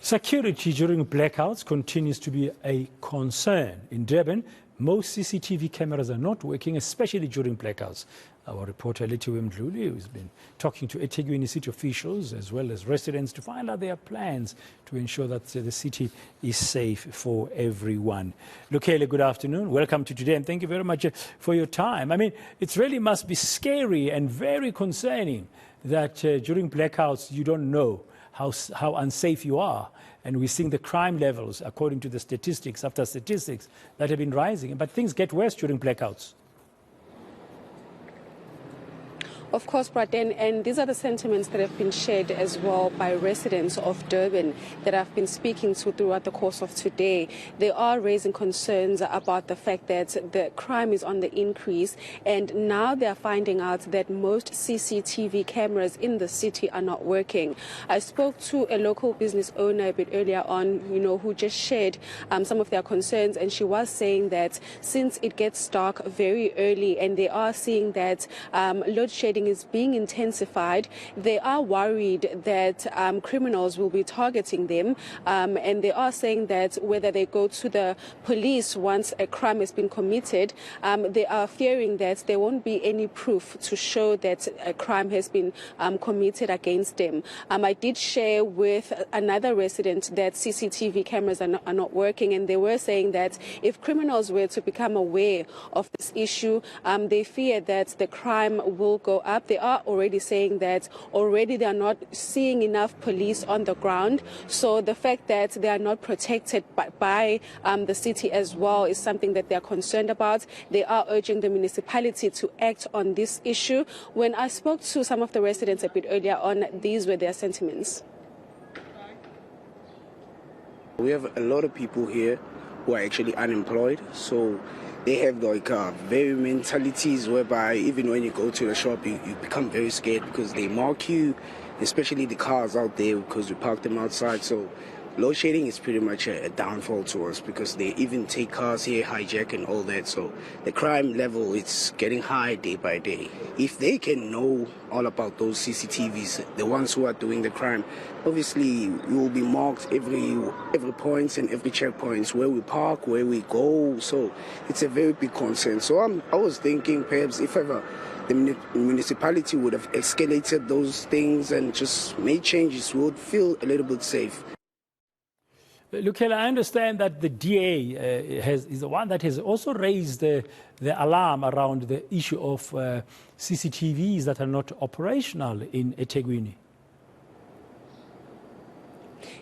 Security during blackouts continues to be a concern. In Durban, most CCTV cameras are not working, especially during blackouts. Our reporter Lethiwe Mdluli has been talking to eThekwini city officials as well as residents to find out their plans to ensure that the city is safe for everyone. Lukele, good afternoon. Welcome to today and thank you very much for your time. I mean, it really must be scary and very concerning that during blackouts you don't know how unsafe you are. And we're seeing the crime levels, according to the statistics, after statistics, that have been rising. But things get worse during blackouts. Of course, Braden, and these are the sentiments that have been shared as well by residents of Durban that I've been speaking to throughout the course of today. They are raising concerns about the fact that the crime is on the increase, and now they are finding out that most CCTV cameras in the city are not working. I spoke to a local business owner a bit earlier on, who just shared some of their concerns, and she was saying that since it gets dark very early and they are seeing that load shedding is being intensified, they are worried that criminals will be targeting them, and they are saying that whether they go to the police once a crime has been committed, they are fearing that there won't be any proof to show that a crime has been committed against them. I did share with another resident that CCTV cameras are not working, and they were saying that if criminals were to become aware of this issue, they fear that the crime will go up. They are already saying that already they are not seeing enough police on the ground. So the fact that they are not protected by the city as well is something that they are concerned about. They are urging the municipality to act on this issue. When I spoke to some of the residents a bit earlier on, these were their sentiments. We have a lot of people here who are actually unemployed, so they have like very mentalities whereby even when you go to the shop, you become very scared because they mark you, especially the cars out there because we park them outside. So load shedding is pretty much a downfall to us because they even take cars here, hijack and all that. So the crime level is getting high day by day. If they can know all about those CCTVs, the ones who are doing the crime, obviously we will be marked every point and every checkpoints where we park, where we go. So it's a very big concern. So I was thinking perhaps if ever the municipality would have escalated those things and just made changes, we would feel a little bit safe. Lukele, I understand that the DA is the one that has also raised the alarm around the issue of CCTVs that are not operational in eThekwini.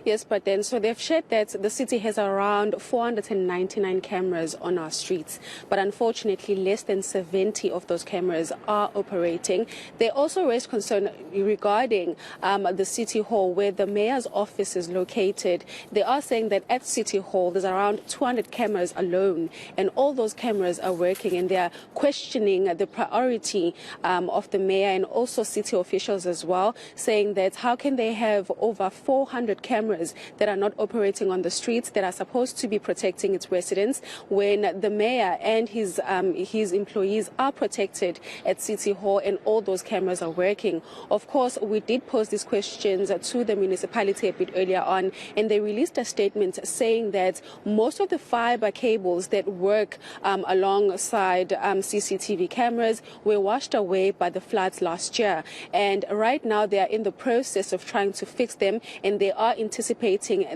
Yes, but then, so they've shared that the city has around 499 cameras on our streets, but unfortunately less than 70 of those cameras are operating. They also raised concern regarding the City Hall, where the mayor's office is located. They are saying that at City Hall there's around 200 cameras alone, and all those cameras are working, and they are questioning the priority of the mayor and also city officials as well, saying that how can they have over 400 cameras that are not operating on the streets that are supposed to be protecting its residents when the mayor and his employees are protected at City Hall and all those cameras are working. Of course, we did pose these questions to the municipality a bit earlier on, and they released a statement saying that most of the fiber cables that work alongside CCTV cameras were washed away by the floods last year, and right now they are in the process of trying to fix them, and they are anticipating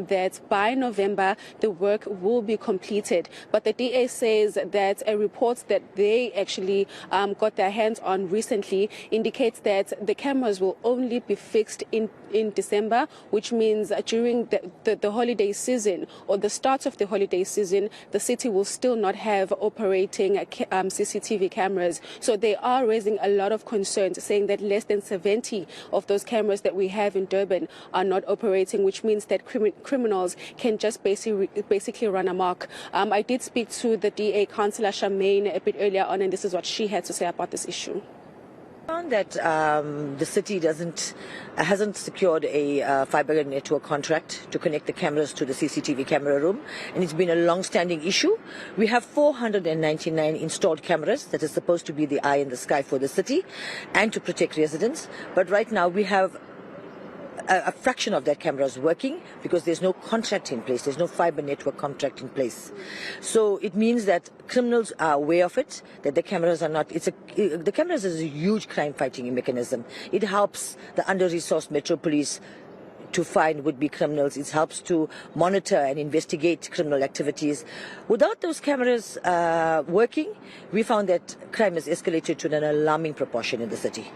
that by November the work will be completed. But the DA says that a report that they actually got their hands on recently indicates that the cameras will only be fixed in December, which means during the holiday season or the start of the holiday season, the city will still not have operating CCTV cameras. So they are raising a lot of concerns, saying that less than 70 of those cameras that we have in Durban are not operating, which means that criminals can just basically run amok. I did speak to the DA Councillor Charmaine a bit earlier on, and this is what she had to say about this issue. Found that the city hasn't secured a fibre network contract to connect the cameras to the CCTV camera room, and it's been a long-standing issue. We have 499 installed cameras that is supposed to be the eye in the sky for the city and to protect residents, but right now we have a fraction of that camera is working because there's no contract in place. There's no fiber network contract in place. So it means that criminals are aware of it, that the cameras are not, the cameras is a huge crime fighting mechanism. It helps the under-resourced Metro Police to find would-be criminals. It helps to monitor and investigate criminal activities. Without those cameras working, we found that crime has escalated to an alarming proportion in the city.